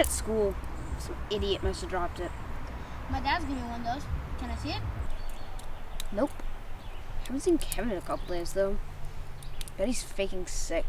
at school. Some idiot must have dropped it. My dad's giving me one of those. Can I see it? Nope. Haven't seen Kevin in a couple days, though. Bet he's faking sick.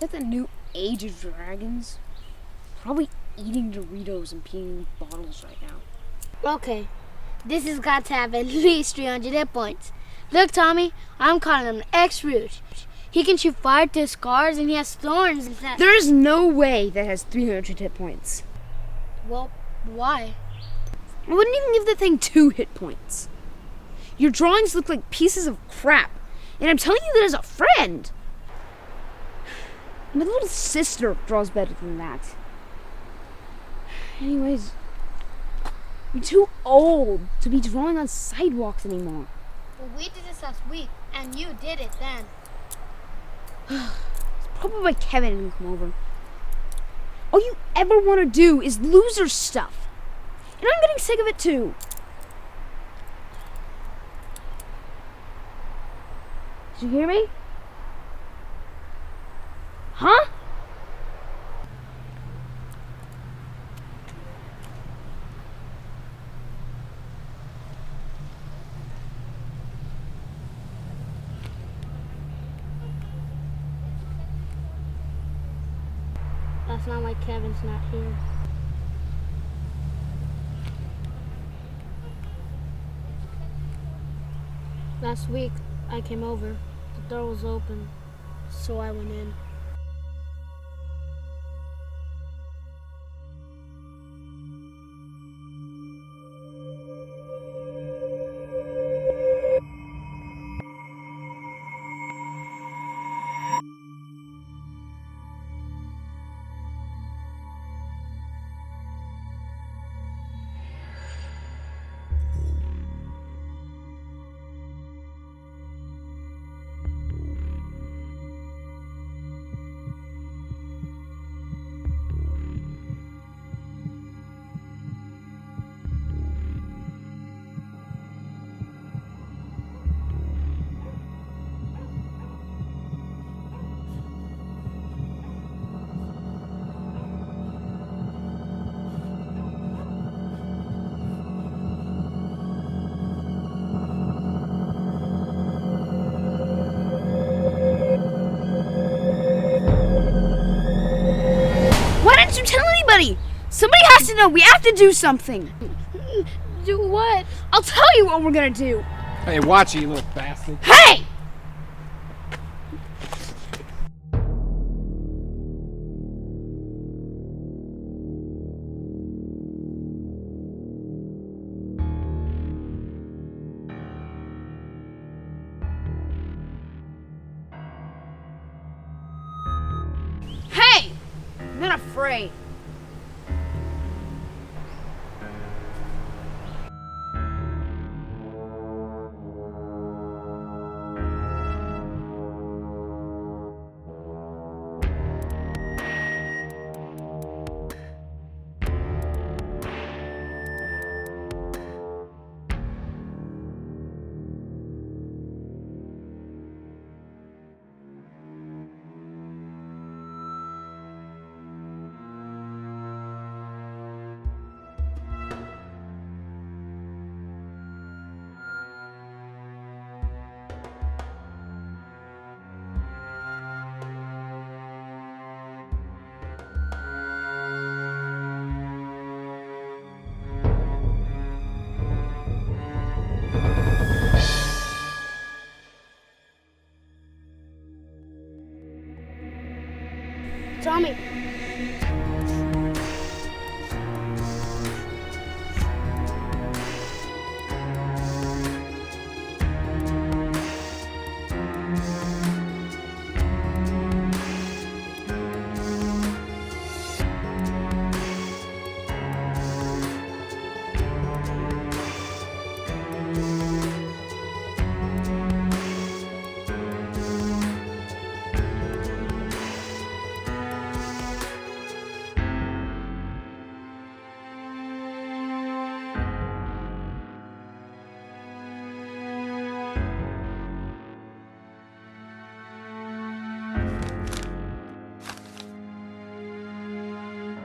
Got the new Age of Dragons. Probably eating Doritos and peeing bottles right now. Okay. This has got to have at least 300 hit points. Look, Tommy, I'm calling him X-Root. He can shoot fire to his scars and he has thorns. There is no way that has 300 hit points. Well, why? I wouldn't even give the thing 2 hit points. Your drawings look like pieces of crap. And I'm telling you that as a friend. My little sister draws better than that. Anyways, you're too old to be drawing on sidewalks anymore. Well, we did this last week, and you did it then. It's probably why Kevin didn't come over. All you ever want to do is loser stuff. And I'm getting sick of it too. Did you hear me? Huh? That's not why Kevin's not here. Last week, I came over. The door was open, so I went in. You tell anybody. Somebody has to know. We have to do something. Do what? I'll tell you what we're gonna do. Hey, watch it, you little bastard. Hey! Hey! I'm not afraid.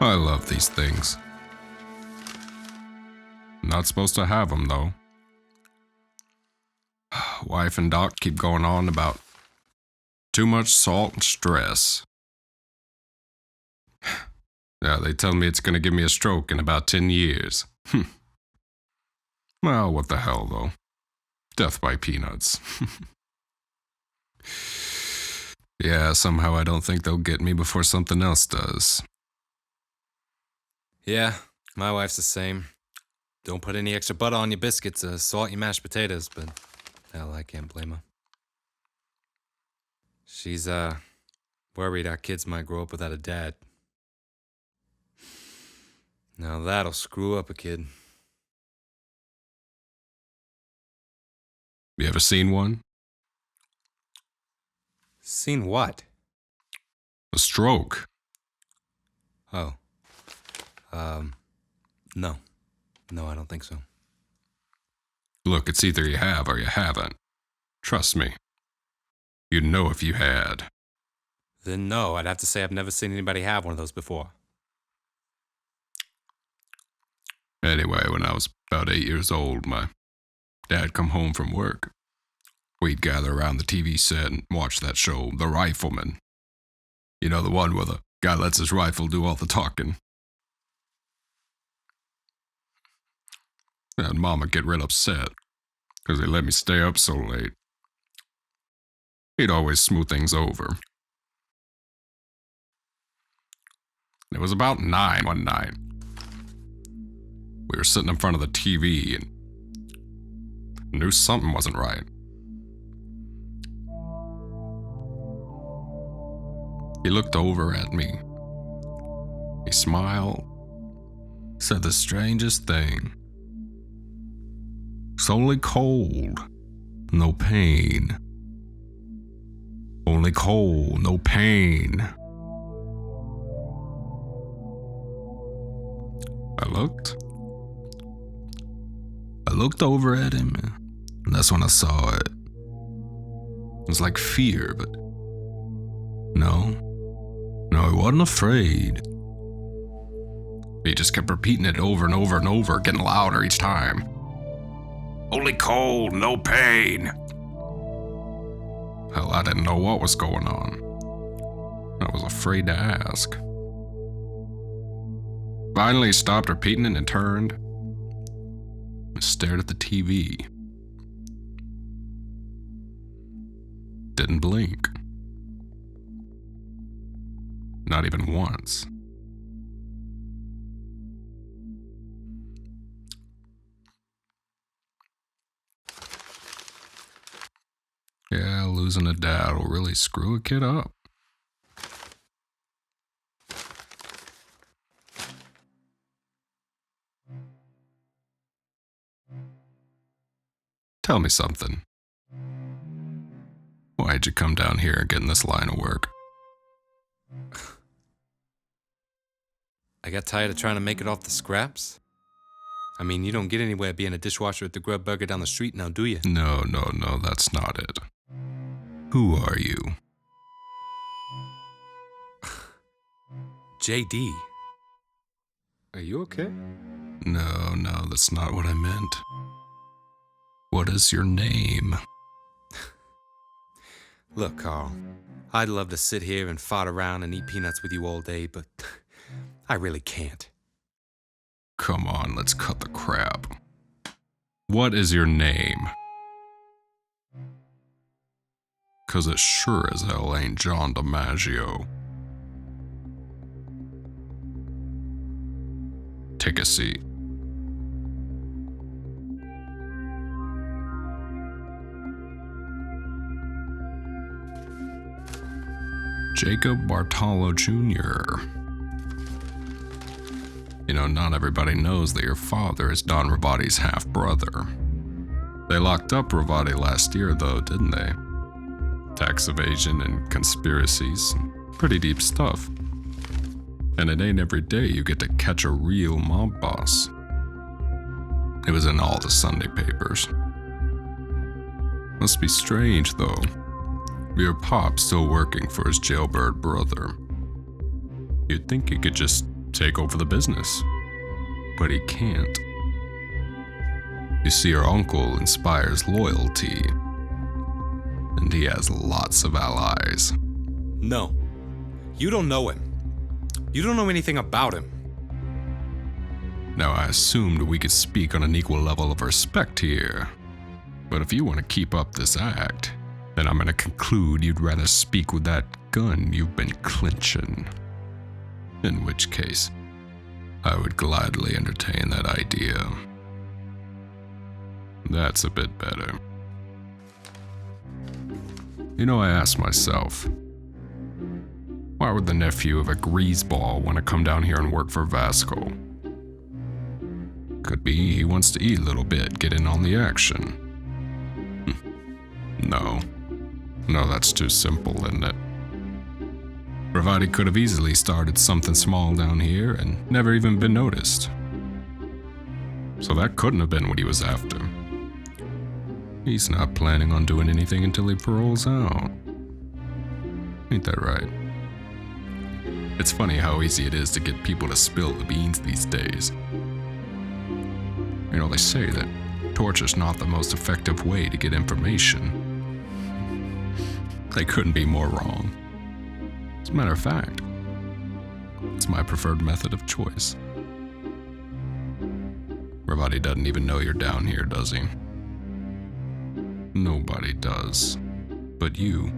I love these things. Not supposed to have them, though. Wife and Doc keep going on about too much salt and stress. Yeah, they tell me it's gonna give me a stroke in about 10 years. Well, what the hell, though? Death by peanuts. Yeah, somehow I don't think they'll get me before something else does. Yeah, my wife's the same. Don't put any extra butter on your biscuits or salt your mashed potatoes, but hell, I can't blame her. She's, worried our kids might grow up without a dad. Now that'll screw up a kid. You ever seen one? Seen what? A stroke. Oh. No. No, I don't think so. Look, it's either you have or you haven't. Trust me. You'd know if you had. Then no, I'd have to say I've never seen anybody have one of those before. Anyway, when I was about 8 years old, my dad come home from work. We'd gather around the TV set and watch that show, The Rifleman. You know, the one where the guy lets his rifle do all the talking. And Mom would get real upset, because they let me stay up so late. He'd always smooth things over. It was about 9 one night. We were sitting in front of the TV and knew something wasn't right. He looked over at me. He smiled, said the strangest thing. It's only cold, no pain. Only cold, no pain. I looked over at him, and that's when I saw it. It was like fear, but no, he wasn't afraid. He just kept repeating it over and over and over, getting louder each time. Only cold, no pain. Hell, I didn't know what was going on. I was afraid to ask. Finally, he stopped repeating it and turned and stared at the TV. Didn't blink. Not even once. Yeah, losing a dad will really screw a kid up. Tell me something. Why'd you come down here and get in this line of work? I got tired of trying to make it off the scraps. I mean, you don't get anywhere being a dishwasher at the Grub Burger down the street now, do you? No, that's not it. Who are you? JD. Are you okay? No, that's not what I meant. What is your name? Look, Carl, I'd love to sit here and fart around and eat peanuts with you all day, but I really can't. Come on, let's cut the crap. What is your name? 'Cause it sure as hell ain't John DiMaggio. Take a seat. Jacob Bartolo Jr. You know, not everybody knows that your father is Don Ravati's half-brother. They locked up Ravati last year, though, didn't they? Tax evasion and conspiracies. Pretty deep stuff. And it ain't every day you get to catch a real mob boss. It was in all the Sunday papers. Must be strange, though. Your pop still working for his jailbird brother. You'd think he could just take over the business. But he can't. You see, your uncle inspires loyalty, and he has lots of allies. No. You don't know him. You don't know anything about him. Now, I assumed we could speak on an equal level of respect here. But if you want to keep up this act, then I'm going to conclude you'd rather speak with that gun you've been clenching. In which case, I would gladly entertain that idea. That's a bit better. You know, I asked myself, why would the nephew of a greaseball want to come down here and work for Vasco? Could be he wants to eat a little bit, get in on the action. No, that's too simple, isn't it? Ravati could have easily started something small down here and never even been noticed. So that couldn't have been what he was after. He's not planning on doing anything until he paroles out. Ain't that right? It's funny how easy it is to get people to spill the beans these days. You know, they say that torture's not the most effective way to get information. They couldn't be more wrong. As a matter of fact, it's my preferred method of choice. Ravati doesn't even know you're down here, does he? Nobody does. But you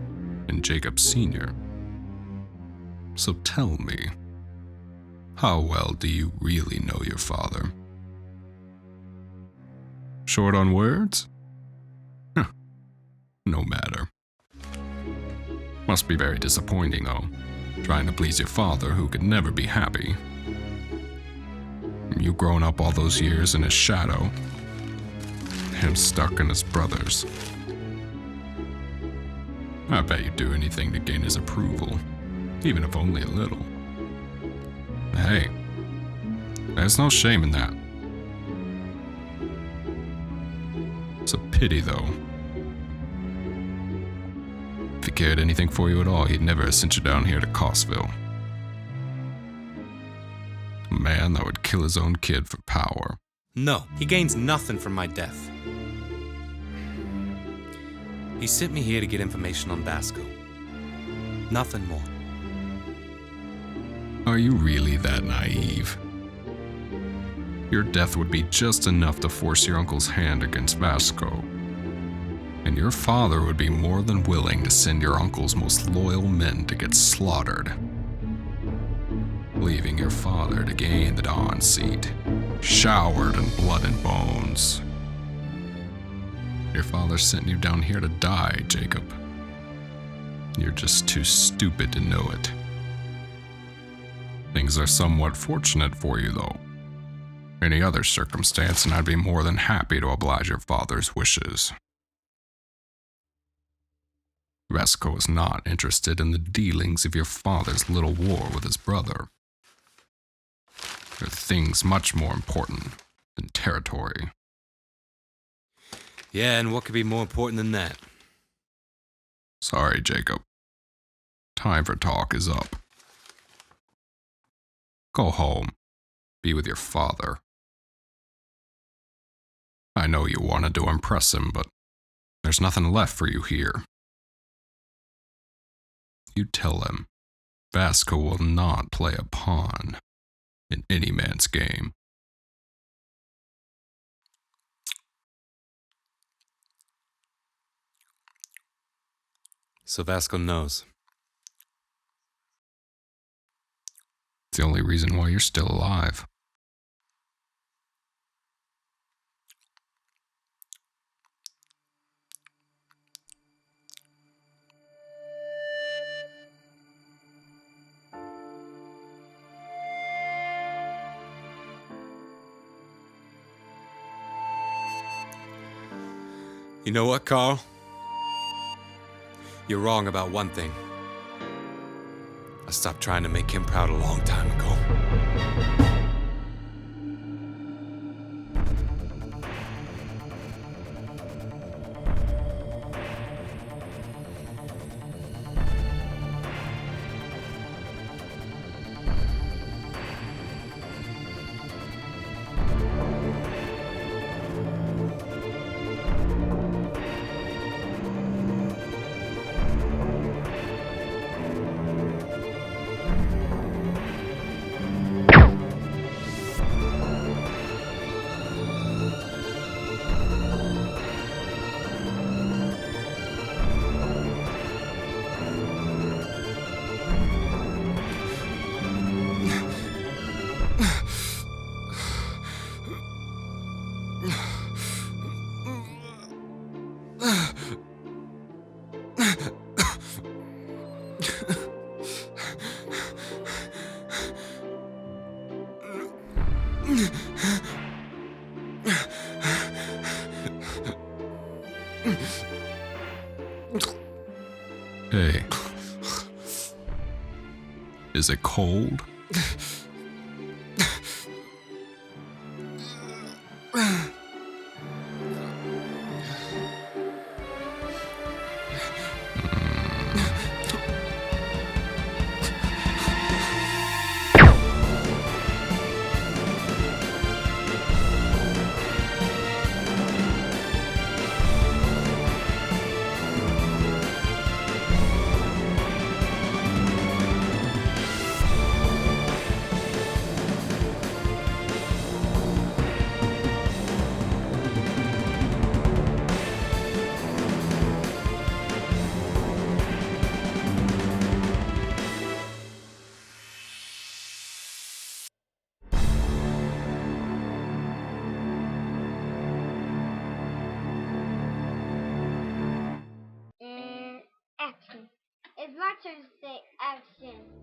and Jacob Sr. So tell me, how well do you really know your father? Short on words? Huh. No matter. Must be very disappointing, though, trying to please your father who could never be happy. You growing up all those years in his shadow, him stuck in his brother's. I bet you'd do anything to gain his approval, even if only a little. Hey, there's no shame in that. It's a pity, though. If he cared anything for you at all, he'd never have sent you down here to Cosville. A man that would kill his own kid for power. No, he gains nothing from my death. He sent me here to get information on Vasco. Nothing more. Are you really that naive? Your death would be just enough to force your uncle's hand against Vasco. And your father would be more than willing to send your uncle's most loyal men to get slaughtered. Leaving your father to gain the Dawn seat, showered in blood and bones. Your father sent you down here to die, Jacob. You're just too stupid to know it. Things are somewhat fortunate for you, though. Any other circumstance, and I'd be more than happy to oblige your father's wishes. Vasco is not interested in the dealings of your father's little war with his brother. There are things much more important than territory. Yeah, and what could be more important than that? Sorry, Jacob. Time for talk is up. Go home. Be with your father. I know you wanted to impress him, but there's nothing left for you here. You tell him Vasco will not play a pawn in any man's game. So Vasco knows. It's the only reason why you're still alive. You know what, Carl? You're wrong about one thing. I stopped trying to make him proud a long time ago. Hey. Is it cold? And action. It's my turn to say action.